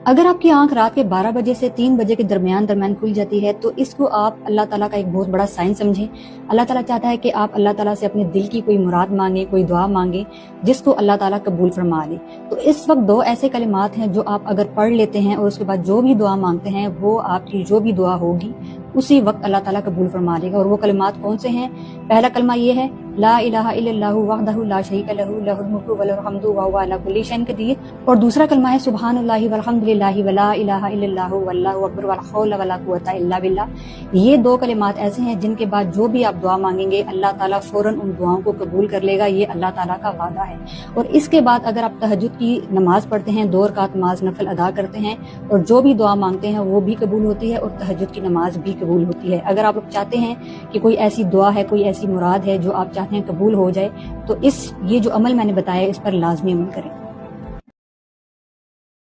اگر آپ کی آنکھ رات کے 12 بجے سے 3 بجے کے درمیان کھل جاتی ہے تو اس کو آپ اللہ تعالیٰ کا ایک بہت بڑا سائن سمجھیں۔ اللہ تعالیٰ چاہتا ہے کہ آپ اللہ تعالیٰ سے اپنے دل کی کوئی مراد مانگیں، کوئی دعا مانگیں جس کو اللہ تعالیٰ قبول فرما لے۔ تو اس وقت 2 ایسے کلمات ہیں جو آپ اگر پڑھ لیتے ہیں اور اس کے بعد جو بھی دعا مانگتے ہیں وہ آپ کی جو بھی دعا ہوگی اسی وقت اللہ تعالیٰ قبول فرما لے گا۔ اور وہ کلمات کون سے ہیں؟ پہلا کلمہ یہ ہے لا الہ الا اللہ وحدہ لا شریک لہ لہ الملک و لہ الحمد وہو علی کل شیء قدیر۔ اور دوسرا کلمہ ہے سبحان اللہ والحمد للہ ولا الہ الا اللہ واللہ اکبر ولا حول ولا قوۃ الا باللہ۔ یہ 2 کلمات ایسے ہیں جن کے بعد جو بھی آپ دعا مانگیں گے اللہ تعالیٰ فوراً ان دعاؤں کو قبول کر لے گا، یہ اللہ تعالیٰ کا وعدہ ہے۔ اور اس کے بعد اگر آپ تہجد کی نماز پڑھتے ہیں، 2 رکعت نماز نفل ادا کرتے ہیں اور جو بھی دعا مانگتے ہیں وہ بھی قبول ہوتی ہے اور تہجد کی نماز بھی قبول ہوتی ہے۔ اگر آپ لوگ چاہتے ہیں کہ کوئی ایسی دعا ہے، کوئی ایسی مراد ہے جو آپ چاہتے ہیں قبول ہو جائے تو یہ جو عمل میں نے بتایا اس پر لازمی عمل کریں۔